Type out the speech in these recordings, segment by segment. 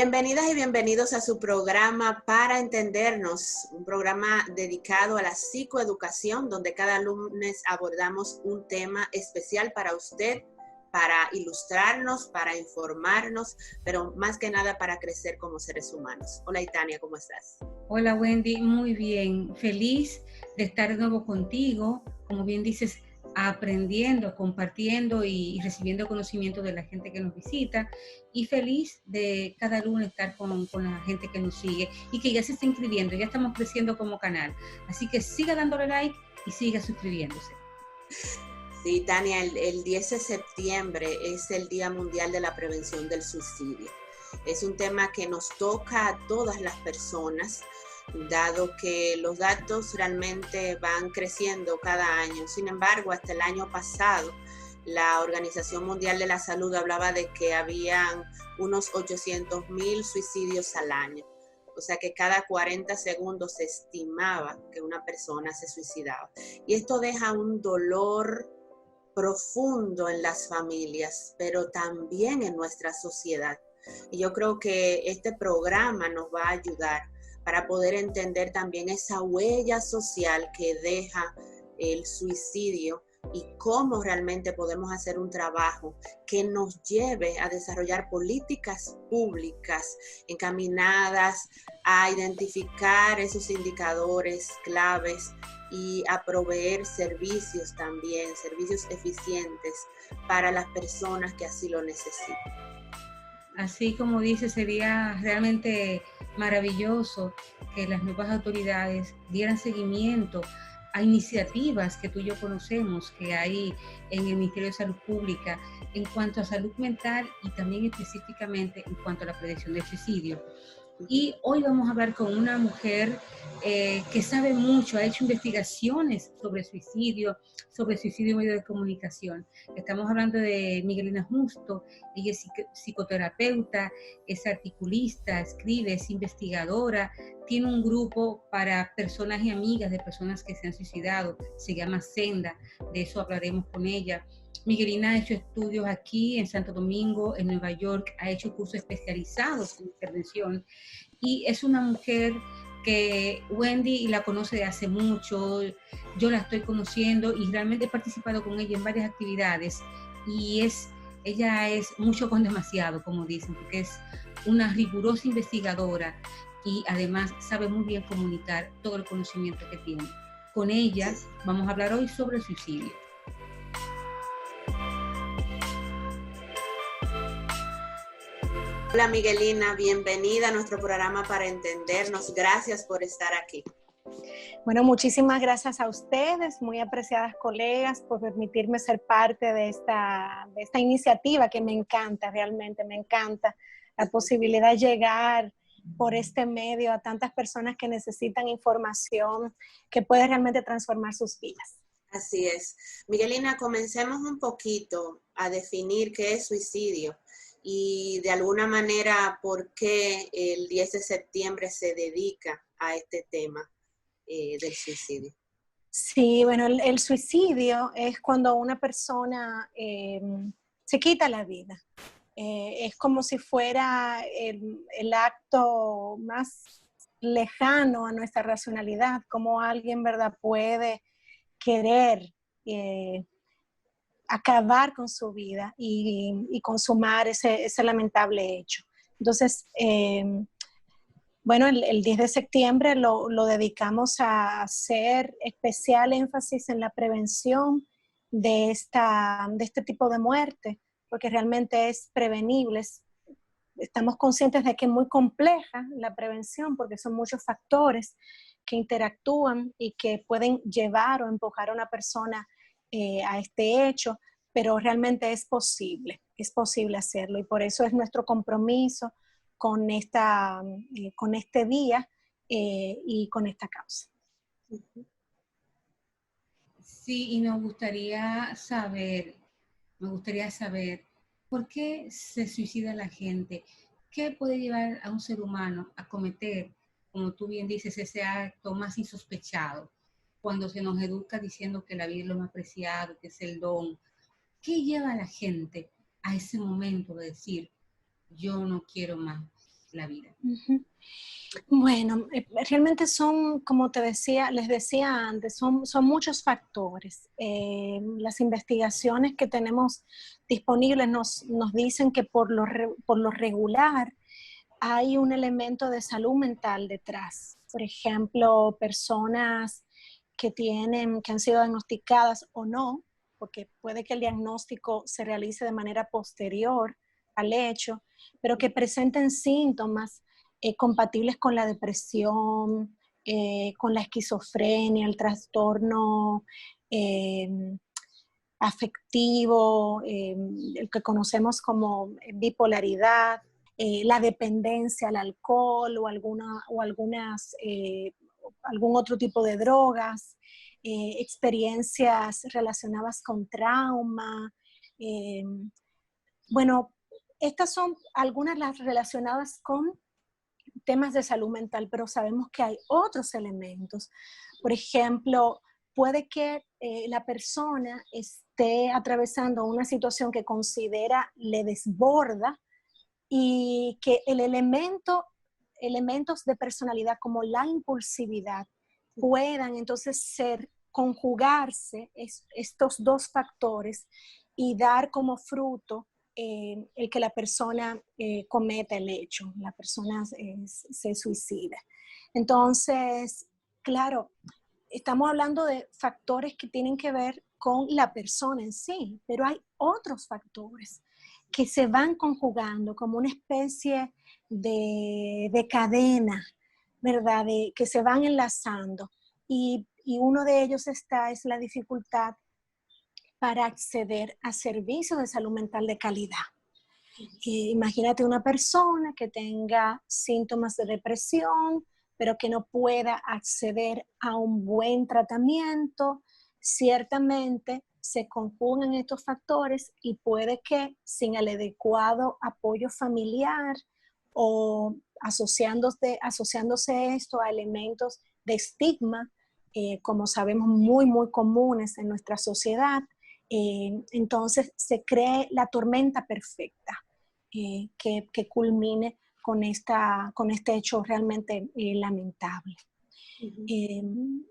Bienvenidas y bienvenidos a su programa Para Entendernos, un programa dedicado a la psicoeducación, donde cada lunes abordamos un tema especial para usted, para ilustrarnos, para informarnos, pero más que nada para crecer como seres humanos. Hola, Itania, ¿cómo estás? Hola, Wendy, muy bien. Feliz de estar de nuevo contigo, como bien dices, aprendiendo, compartiendo y recibiendo conocimiento de la gente que nos visita, y feliz de cada lunes estar con la gente que nos sigue y que ya se está inscribiendo. Ya estamos creciendo como canal, así que siga dándole like y siga suscribiéndose. Sí, Tania, el 10 de septiembre es el Día Mundial de la Prevención del Suicidio. Es un tema que nos toca a todas las personas, dado que los datos realmente van creciendo cada año. Sin embargo, hasta el año pasado, la Organización Mundial de la Salud hablaba de que habían unos 800,000 suicidios al año. O sea que cada 40 segundos se estimaba que una persona se suicidaba. Y esto deja un dolor profundo en las familias, pero también en nuestra sociedad. Y yo creo que este programa nos va a ayudar para poder entender también esa huella social que deja el suicidio y cómo realmente podemos hacer un trabajo que nos lleve a desarrollar políticas públicas encaminadas a identificar esos indicadores claves y a proveer servicios también, servicios eficientes para las personas que así lo necesitan. Así como dice, sería realmente maravilloso que las nuevas autoridades dieran seguimiento a iniciativas que tú y yo conocemos que hay en el Ministerio de Salud Pública en cuanto a salud mental y también específicamente en cuanto a la prevención del suicidio. Y hoy vamos a hablar con una mujer que sabe mucho, ha hecho investigaciones sobre suicidio en medio de comunicación. Estamos hablando de Miguelina Justo. Ella es psicoterapeuta, es articulista, escribe, es investigadora, tiene un grupo para personas y amigas de personas que se han suicidado, se llama Senda, de eso hablaremos con ella. Miguelina ha hecho estudios aquí en Santo Domingo, en Nueva York, ha hecho cursos especializados en intervención y es una mujer que Wendy la conoce de hace mucho, yo la estoy conociendo y realmente he participado con ella en varias actividades y ella es mucho con demasiado, como dicen, porque es una rigurosa investigadora y además sabe muy bien comunicar todo el conocimiento que tiene. Con ella vamos a hablar hoy sobre el suicidio. Hola Miguelina, bienvenida a nuestro programa Para Entendernos. Gracias por estar aquí. Bueno, muchísimas gracias a ustedes, muy apreciadas colegas, por permitirme ser parte de esta iniciativa que me encanta, realmente me encanta la posibilidad de llegar por este medio a tantas personas que necesitan información que puede realmente transformar sus vidas. Así es. Miguelina, comencemos un poquito a definir qué es suicidio y de alguna manera por qué el 10 de septiembre se dedica a este tema del suicidio. Sí, bueno, el suicidio es cuando una persona se quita la vida. Es como si fuera el acto más lejano a nuestra racionalidad, como alguien, ¿verdad?, puede querer acabar con su vida y consumar ese lamentable hecho. Entonces, bueno, el 10 de septiembre lo dedicamos a hacer especial énfasis en la prevención de este tipo de muerte, porque realmente es prevenible. Estamos conscientes de que es muy compleja la prevención, porque son muchos factores que interactúan y que pueden llevar o empujar a una persona a este hecho, pero realmente es posible hacerlo, y por eso es nuestro compromiso con este día y con esta causa. Sí, y me gustaría saber por qué se suicida la gente, qué puede llevar a un ser humano a cometer, como tú bien dices, ese acto más insospechado, cuando se nos educa diciendo que la vida es lo más preciado, que es el don. ¿Qué lleva a la gente a ese momento de decir, yo no quiero más? la vida. Uh-huh. Bueno, realmente son, como les decía antes, son muchos factores. Las investigaciones que tenemos disponibles nos dicen que por lo regular hay un elemento de salud mental detrás. Por ejemplo, personas que han sido diagnosticadas o no, porque puede que el diagnóstico se realice de manera posterior al hecho, pero que presenten síntomas compatibles con la depresión, con la esquizofrenia, el trastorno afectivo, el que conocemos como bipolaridad, la dependencia al alcohol o algún otro tipo de drogas, experiencias relacionadas con trauma. Bueno, estas son algunas de las relacionadas con temas de salud mental, pero sabemos que hay otros elementos. Por ejemplo, puede que la persona esté atravesando una situación que considera le desborda y que elementos de personalidad como la impulsividad puedan entonces conjugarse estos dos factores y dar como fruto el que la persona cometa el hecho, la persona se suicida. Entonces, claro, estamos hablando de factores que tienen que ver con la persona en sí, pero hay otros factores que se van conjugando como una especie de cadena, ¿verdad? Que se van enlazando. Y uno de ellos es la dificultad para acceder a servicios de salud mental de calidad. Imagínate una persona que tenga síntomas de depresión, pero que no pueda acceder a un buen tratamiento. Ciertamente se conjugan estos factores y puede que sin el adecuado apoyo familiar o asociándose esto a elementos de estigma, como sabemos muy comunes en nuestra sociedad, entonces se cree la tormenta perfecta que culmine con este hecho realmente lamentable.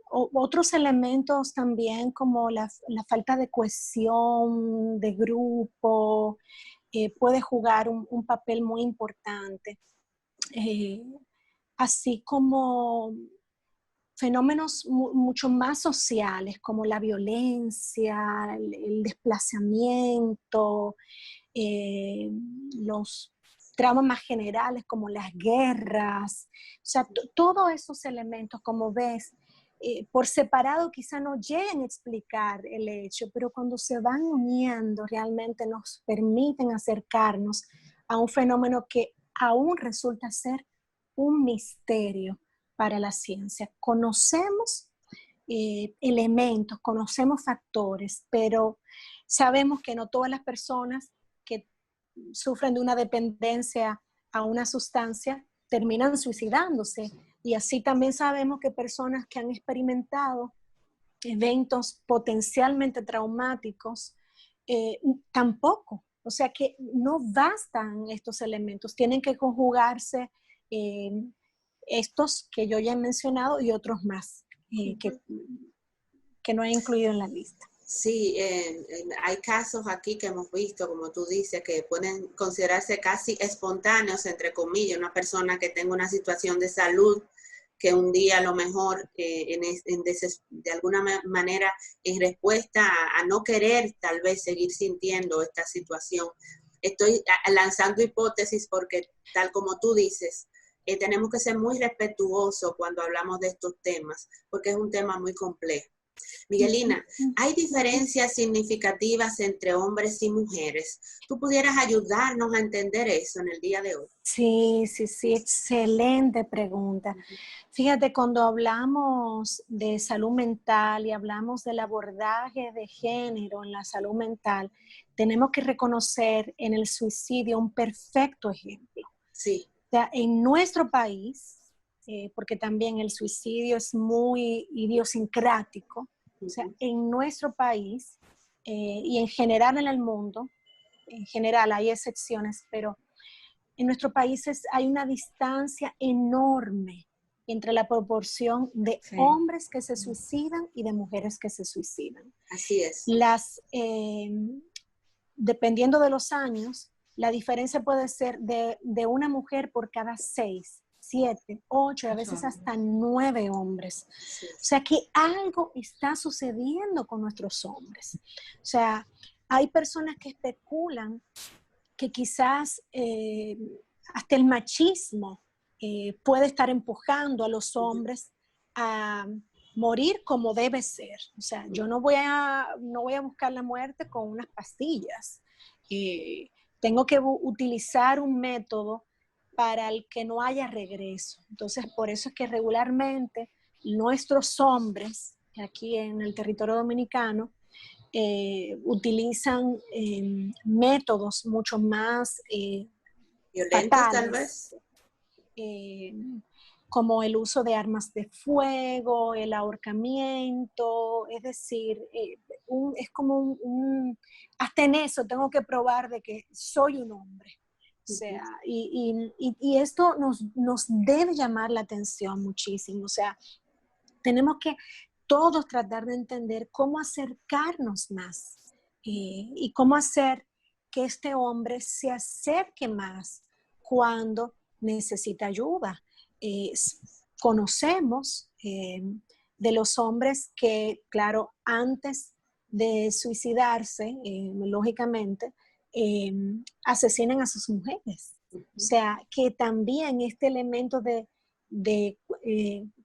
Otros elementos también como la falta de cohesión de grupo puede jugar un papel muy importante, así como fenómenos mucho más sociales como la violencia, el desplazamiento, los traumas más generales como las guerras, o sea, todos esos elementos, como ves, por separado quizá no lleguen a explicar el hecho, pero cuando se van uniendo realmente nos permiten acercarnos a un fenómeno que aún resulta ser un misterio para la ciencia. Conocemos elementos, conocemos factores, pero sabemos que no todas las personas que sufren de una dependencia a una sustancia terminan suicidándose. Y así también sabemos que personas que han experimentado eventos potencialmente traumáticos, tampoco. O sea que no bastan estos elementos, tienen que conjugarse estos que yo ya he mencionado y otros más que no he incluido en la lista. Sí, hay casos aquí que hemos visto, como tú dices, que pueden considerarse casi espontáneos, entre comillas, una persona que tenga una situación de salud que un día a lo mejor de alguna manera en respuesta a no querer tal vez seguir sintiendo esta situación. Estoy lanzando hipótesis porque tal como tú dices, tenemos que ser muy respetuosos cuando hablamos de estos temas, porque es un tema muy complejo. Miguelina, ¿hay diferencias significativas entre hombres y mujeres? ¿Tú pudieras ayudarnos a entender eso en el día de hoy? Sí, excelente pregunta. Fíjate, cuando hablamos de salud mental y hablamos del abordaje de género en la salud mental, tenemos que reconocer en el suicidio un perfecto ejemplo. Sí. O sea, en nuestro país, porque también el suicidio es muy idiosincrático, o sea, en nuestro país y en general en el mundo, en general hay excepciones, pero en nuestros países hay una distancia enorme entre la proporción de hombres que se suicidan y de mujeres que se suicidan. Así es. Dependiendo de los años, la diferencia puede ser de una mujer por cada 6, 7, 8, a veces hasta 9 hombres. O sea que algo está sucediendo con nuestros hombres. O sea, hay personas que especulan que quizás hasta el machismo puede estar empujando a los hombres a morir como debe ser. O sea, yo no voy a buscar la muerte con unas pastillas. Tengo que utilizar un método para el que no haya regreso. Entonces, por eso es que regularmente nuestros hombres aquí en el territorio dominicano utilizan métodos mucho más violentos, fatales, tal vez. Como el uso de armas de fuego, el ahorcamiento, es decir, es como hasta en eso tengo que probar de que soy un hombre. O sea, y esto nos debe llamar la atención muchísimo. O sea, tenemos que todos tratar de entender cómo acercarnos más y cómo hacer que este hombre se acerque más cuando necesita ayuda. Conocemos de los hombres que, claro, antes de suicidarse, lógicamente, asesinan a sus mujeres. O sea, que también este elemento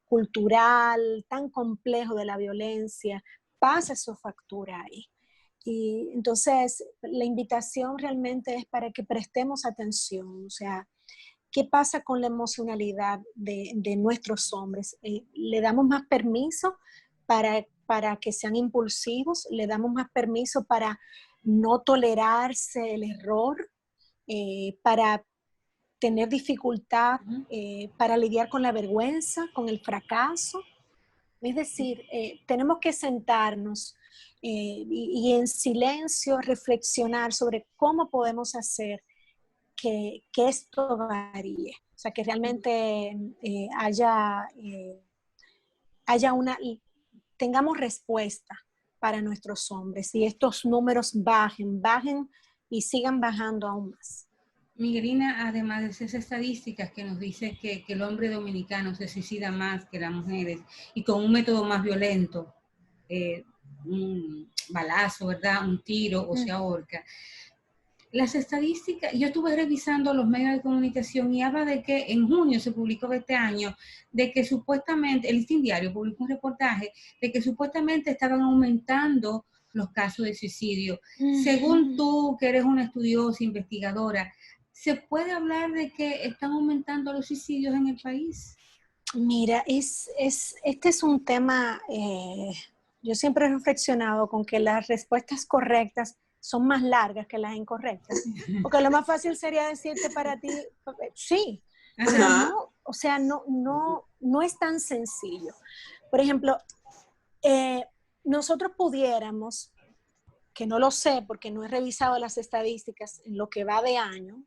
cultural tan complejo de la violencia pasa su factura ahí. Y entonces la invitación realmente es para que prestemos atención. O sea, ¿qué pasa con la emocionalidad de nuestros hombres? ¿Le damos más permiso para que sean impulsivos? ¿Le damos más permiso para no tolerarse el error? ¿Para tener dificultad para lidiar con la vergüenza, con el fracaso? Es decir, tenemos que sentarnos y en silencio reflexionar sobre cómo podemos hacer que esto varíe. O sea, que realmente tengamos respuesta para nuestros hombres y estos números bajen y sigan bajando aún más. Miguelina, además de esas estadísticas que nos dicen que el hombre dominicano se suicida más que las mujeres y con un método más violento, un balazo, ¿verdad? Un tiro o se ahorca. Las estadísticas, yo estuve revisando los medios de comunicación y habla de que en junio se publicó de este año, de que supuestamente, el Listín Diario publicó un reportaje de que supuestamente estaban aumentando los casos de suicidio. Según tú, que eres una estudiosa, investigadora, ¿se puede hablar de que están aumentando los suicidios en el país? Mira, este es un tema, yo siempre he reflexionado con que las respuestas correctas son más largas que las incorrectas, porque lo más fácil sería decirte para ti, sí, pero no, o sea, no es tan sencillo. Por ejemplo, nosotros pudiéramos, que no lo sé porque no he revisado las estadísticas en lo que va de año,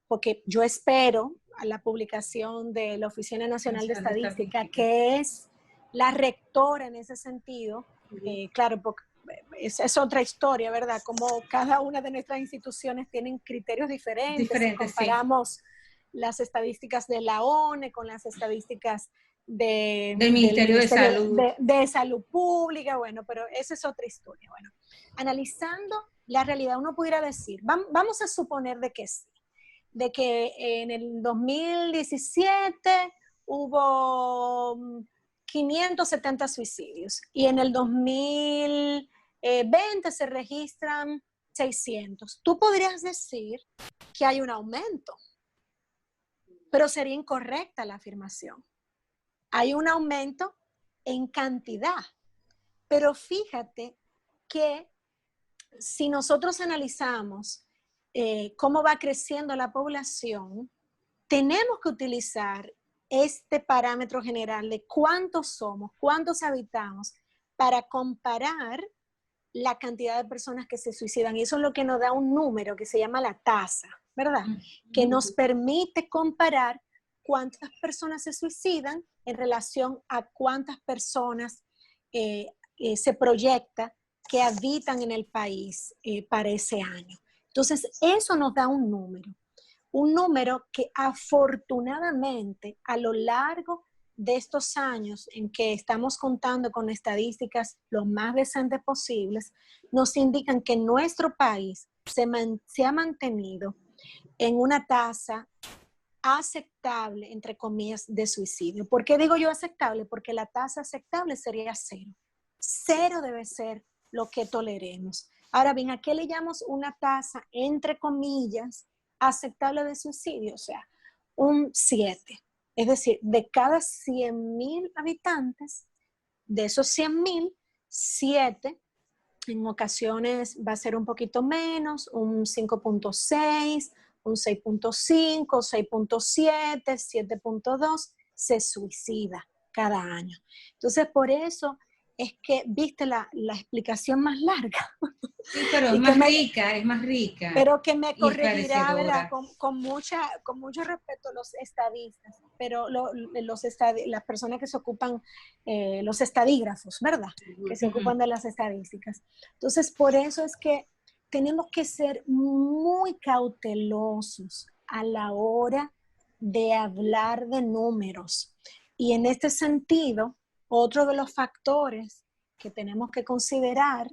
porque yo espero a la publicación de la Oficina Nacional de Estadística, que es la rectora en ese sentido, claro, porque es otra historia, ¿verdad? Como cada una de nuestras instituciones tienen criterios diferentes si comparamos las estadísticas de la ONE con las estadísticas del Ministerio de Salud. De Salud Pública, bueno, pero esa es otra historia. Bueno, analizando la realidad, uno pudiera decir, vamos a suponer de que sí, de que en el 2017 hubo 570 suicidios y en el 2020 se registran 600. Tú podrías decir que hay un aumento, pero sería incorrecta la afirmación. Hay un aumento en cantidad, pero fíjate que si nosotros analizamos cómo va creciendo la población, tenemos que utilizar este parámetro general de cuántos somos, cuántos habitamos, para comparar la cantidad de personas que se suicidan. Y eso es lo que nos da un número que se llama la tasa. ¿verdad? Que nos permite comparar cuántas personas se suicidan en relación a cuántas personas se proyecta que habitan en el país para ese año. Entonces, eso nos da un número que afortunadamente a lo largo de estos años en que estamos contando con estadísticas lo más decentes posibles, nos indican que nuestro país se ha mantenido en una tasa aceptable, entre comillas, de suicidio. ¿Por qué digo yo aceptable? Porque la tasa aceptable sería 0. 0 debe ser lo que toleremos. Ahora bien, ¿a qué le llamamos una tasa, entre comillas, aceptable de suicidio? O sea, un 7. Es decir, de cada 100,000 habitantes, de esos 100,000, 7 en ocasiones va a ser un poquito menos, un 5.6, un 6.5, 6.7, 7.2, se suicida cada año. Entonces, por eso es que, viste, la explicación más larga. Sí, pero es más rica. Pero que me corregirá, ¿verdad? Con mucho respeto a los estadistas, pero las personas que se ocupan, los estadígrafos, ¿verdad? Que se ocupan de las estadísticas. Entonces, por eso es que tenemos que ser muy cautelosos a la hora de hablar de números. Y en este sentido, otro de los factores que tenemos que considerar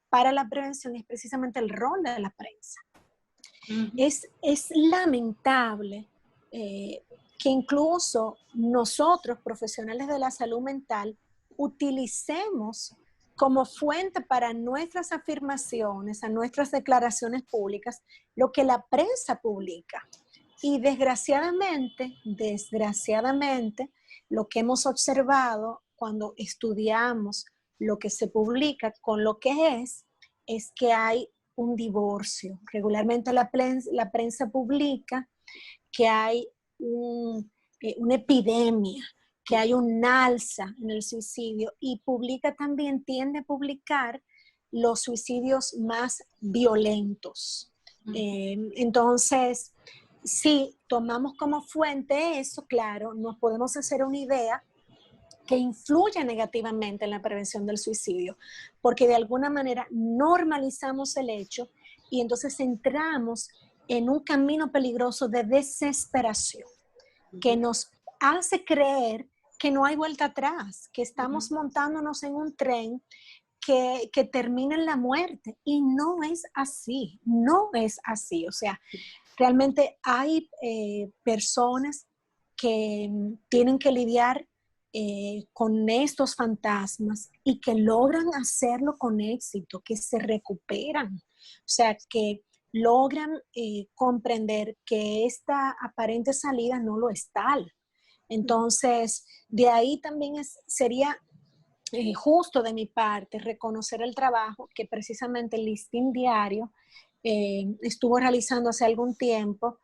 para la prevención es precisamente el rol de la prensa. Es lamentable que incluso nosotros, profesionales de la salud mental, utilicemos como fuente para nuestras afirmaciones, a nuestras declaraciones públicas, lo que la prensa publica. Y desgraciadamente, lo que hemos observado cuando estudiamos lo que se publica con lo que es que hay un divorcio. Regularmente la prensa publica que hay una epidemia, que hay un alza en el suicidio y tiende a publicar los suicidios más violentos. Entonces, si tomamos como fuente eso, claro, nos podemos hacer una idea que influye negativamente en la prevención del suicidio, porque de alguna manera normalizamos el hecho y entonces entramos en un camino peligroso de desesperación que nos hace creer que no hay vuelta atrás, que estamos montándonos en un tren que termina en la muerte, y no es así, o sea, realmente hay personas que tienen que lidiar con estos fantasmas y que logran hacerlo con éxito, que se recuperan, o sea, que logran comprender que esta aparente salida no lo es tal. Entonces, de ahí también sería justo de mi parte reconocer el trabajo que precisamente el Listín Diario estuvo realizando hace algún tiempo,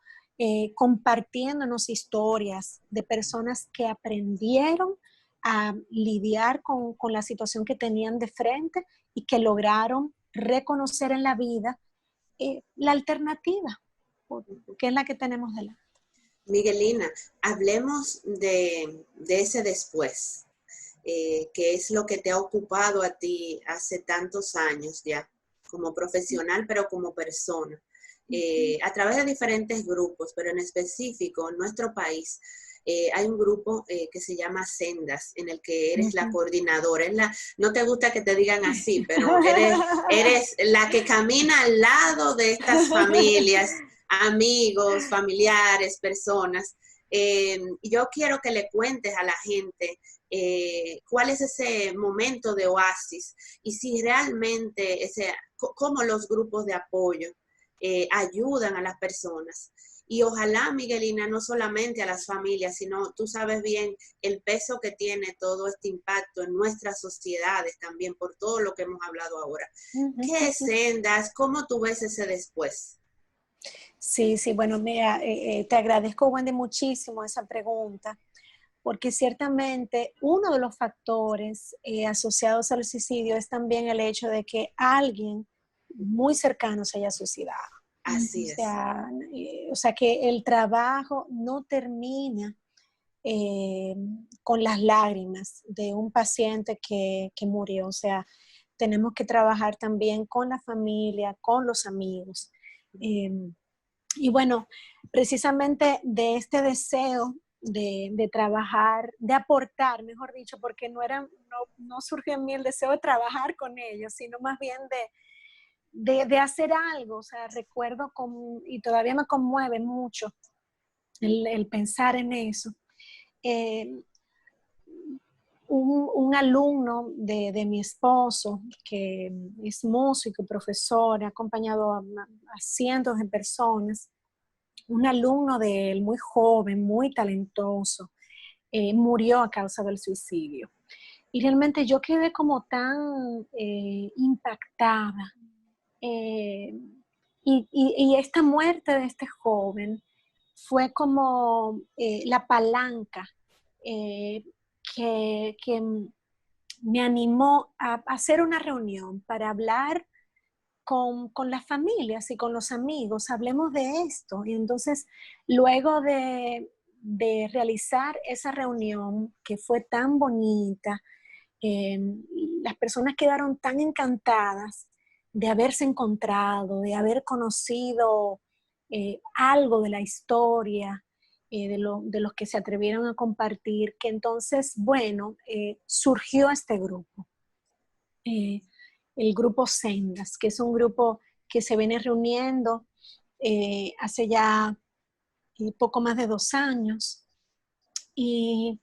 compartiéndonos historias de personas que aprendieron a lidiar con la situación que tenían de frente y que lograron reconocer en la vida la alternativa, que es la que tenemos delante. Miguelina, hablemos de ese después, que es lo que te ha ocupado a ti hace tantos años ya, como profesional, pero como persona, a través de diferentes grupos, pero en específico en nuestro país hay un grupo que se llama Sendas, en el que eres la coordinadora. No te gusta que te digan así, pero eres la que camina al lado de estas familias, amigos, familiares, personas. Yo quiero que le cuentes a la gente cuál es ese momento de oasis y si realmente cómo los grupos de apoyo ayudan a las personas. Y ojalá, Miguelina, no solamente a las familias, sino tú sabes bien el peso que tiene todo este impacto en nuestras sociedades también, por todo lo que hemos hablado ahora. ¿Qué es Sendas? ¿Cómo tú ves ese después? Sí, bueno, mira, te agradezco, Wendy, muchísimo esa pregunta, porque ciertamente uno de los factores asociados al suicidio es también el hecho de que alguien muy cercano se haya suicidado. Así es. O sea que el trabajo no termina con las lágrimas de un paciente que murió. O sea, tenemos que trabajar también con la familia, con los amigos. Y bueno, precisamente de este deseo de trabajar, de aportar, mejor dicho, porque no surgió en mí el deseo de trabajar con ellos, sino más bien de hacer algo. O sea, recuerdo y todavía me conmueve mucho el pensar en eso. Un alumno de mi esposo, que es músico y profesor, ha acompañado a cientos de personas, un alumno de él, muy joven, muy talentoso, murió a causa del suicidio. Y realmente yo quedé como tan impactada. Y esta muerte de este joven fue como la palanca que me animó a hacer una reunión para hablar con las familias y con los amigos. Hablemos de esto. Y entonces, luego de realizar esa reunión que fue tan bonita, las personas quedaron tan encantadas de haberse encontrado, de haber conocido algo de la historia, de los que se atrevieron a compartir, que entonces, bueno, surgió este grupo, el grupo Sendas, que es un grupo que se viene reuniendo hace ya poco más de 2 años, y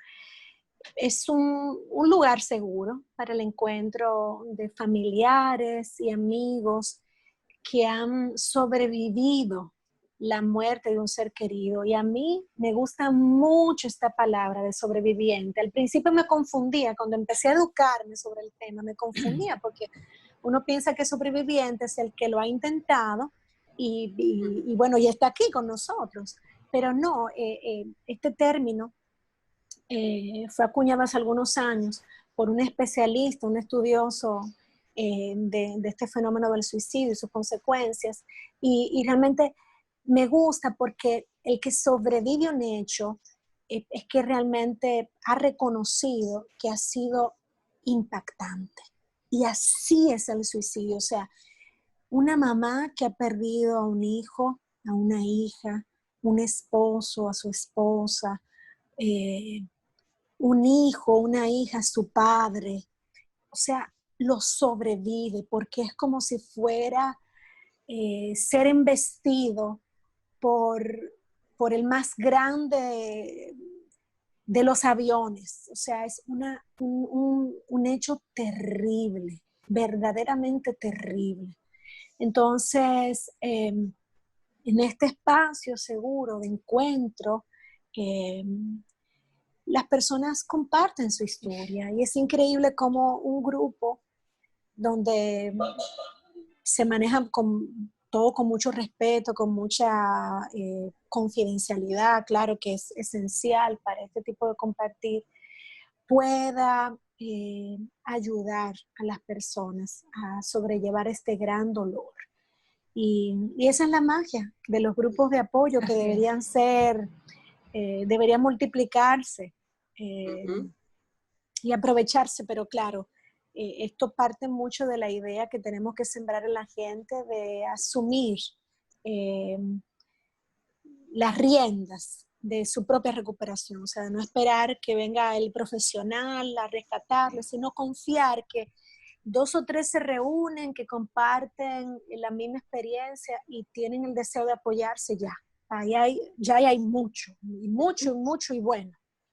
es un lugar seguro para el encuentro de familiares y amigos que han sobrevivido la muerte de un ser querido. Y a mí me gusta mucho esta palabra de sobreviviente. Al principio me confundía, cuando empecé a educarme sobre el tema, me confundía porque uno piensa que sobreviviente es el que lo ha intentado y bueno, y está aquí con nosotros. Pero no, este término fue acuñado hace algunos años por un especialista, un estudioso de este fenómeno del suicidio y sus consecuencias. Y realmente me gusta porque el que sobrevive un hecho es que realmente ha reconocido que ha sido impactante. Y así es el suicidio. O sea, una mamá que ha perdido a un hijo, a una hija, un esposo, a su esposa, un hijo, una hija, su padre, o sea, lo sobrevive porque es como si fuera ser embestido por, por el más grande de los aviones. O sea, es un hecho terrible, verdaderamente terrible. Entonces, en este espacio seguro de encuentro, las personas comparten su historia y es increíble cómo un grupo donde se maneja todo con mucho respeto, con mucha confidencialidad, claro que es esencial para este tipo de compartir, pueda ayudar a las personas a sobrellevar este gran dolor. Y esa es la magia de los grupos de apoyo que deberían ser, deberían multiplicarse y aprovecharse, pero claro, esto parte mucho de la idea que tenemos que sembrar en la gente de asumir las riendas de su propia recuperación, o sea, de no esperar que venga el profesional a rescatarle, sino confiar que 2 o 3 se reúnen, que comparten la misma experiencia y tienen el deseo de apoyarse ya. Ya hay mucho, y mucho, y mucho, y bueno.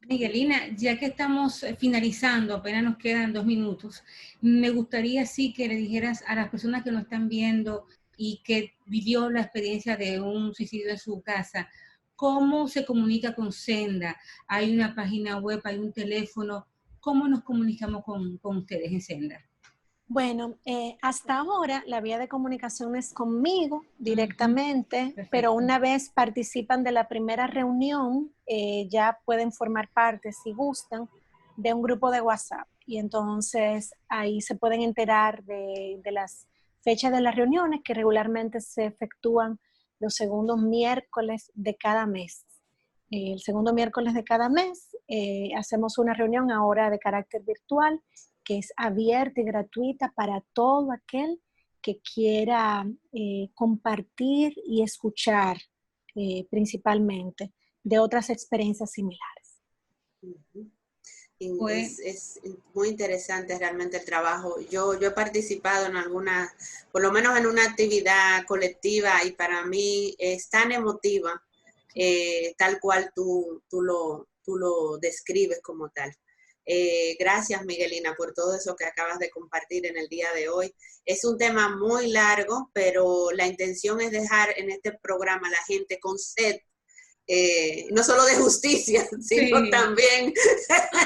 Miguelina, ya que estamos finalizando, apenas nos quedan 2 minutos, me gustaría sí que le dijeras a las personas que nos están viendo y que vivió la experiencia de un suicidio en su casa, ¿cómo se comunica con Senda? ¿Hay una página web, hay un teléfono? ¿Cómo nos comunicamos con ustedes en Senda? Bueno, hasta ahora la vía de comunicación es conmigo directamente, pero una vez participan de la primera reunión, ya pueden formar parte, si gustan, de un grupo de WhatsApp. Y entonces ahí se pueden enterar de las fechas de las reuniones que regularmente se efectúan los segundos miércoles de cada mes. El segundo miércoles de cada mes hacemos una reunión ahora de carácter virtual que es abierta y gratuita para todo aquel que quiera compartir y escuchar principalmente de otras experiencias similares. Pues, es muy interesante realmente el trabajo. Yo he participado en algunas, por lo menos en una actividad colectiva, y para mí es tan emotiva, tal cual tú lo describes como tal. Gracias, Miguelina, por todo eso que acabas de compartir en el día de hoy. Es un tema muy largo, pero la intención es dejar en este programa a la gente con sed, no solo de justicia, sino también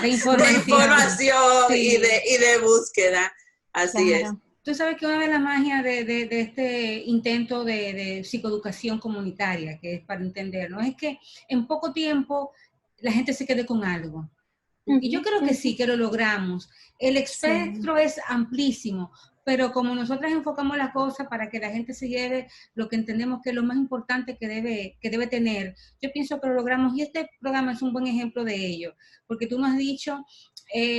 de información y de búsqueda. Así es. Tú sabes que una de las magias de este intento de psicoeducación comunitaria, que es para entender, ¿no? Es que en poco tiempo la gente se quede con algo. Y yo creo que sí, que lo logramos. El espectro es amplísimo, pero como nosotras enfocamos las cosas para que la gente se lleve lo que entendemos que es lo más importante que debe tener, yo pienso que lo logramos, y este programa es un buen ejemplo de ello, porque tú nos has dicho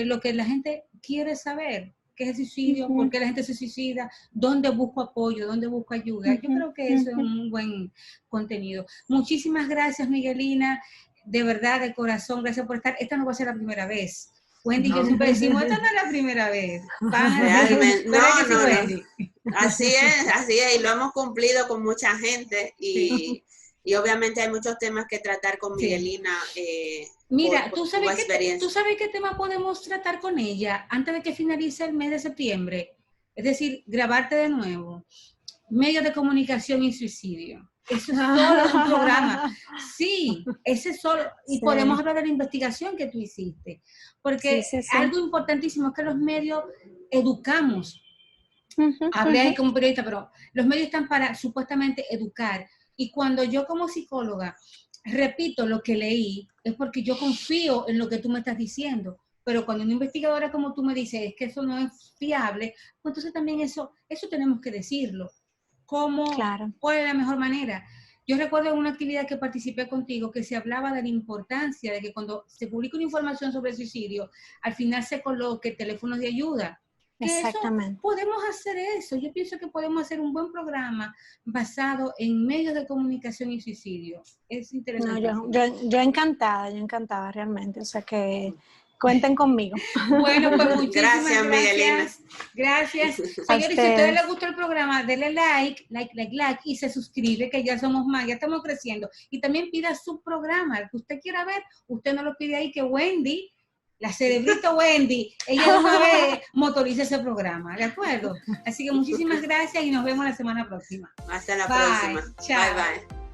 lo que la gente quiere saber, qué es el suicidio, por qué la gente se suicida, dónde busco apoyo, dónde busco ayuda. Yo creo que eso es un buen contenido. Muchísimas gracias, Miguelina, de verdad, de corazón, gracias por estar. Esta no va a ser la primera vez. Wendy, yo siempre decimos, esta no es la primera vez. Realmente, no. Así es, y lo hemos cumplido con mucha gente, y obviamente hay muchos temas que tratar con Miguelina. Mira, ¿tú sabes qué tema podemos tratar con ella antes de que finalice el mes de septiembre? Es decir, grabarte de nuevo. Medios de comunicación y suicidio. Eso es solo un programa. Sí, ese es solo. Y podemos hablar de la investigación que tú hiciste. Porque algo importantísimo es que los medios educamos. Hablé ahí como periodista, pero los medios están para supuestamente educar. Y cuando yo como psicóloga repito lo que leí, es porque yo confío en lo que tú me estás diciendo. Pero cuando una investigadora como tú me dices es que eso no es fiable, pues entonces también eso tenemos que decirlo. ¿Cuál es la mejor manera? Yo recuerdo en una actividad que participé contigo que se hablaba de la importancia de que cuando se publica una información sobre el suicidio, al final se coloque teléfonos de ayuda. Exactamente. Podemos hacer eso. Yo pienso que podemos hacer un buen programa basado en medios de comunicación y suicidio. Es interesante. No, yo encantada realmente. O sea que cuenten conmigo. Bueno, pues muchísimas gracias. Miguelina. Gracias. Señores, si a ustedes les gustó el programa, denle like y se suscribe, que ya somos más, ya estamos creciendo. Y también pida su programa, el que usted quiera ver, usted no lo pide ahí, que Wendy, la cerebrito Wendy, ella una vez motoriza ese programa, ¿de acuerdo? Así que muchísimas gracias y nos vemos la semana próxima. Hasta la próxima. Chao. Bye.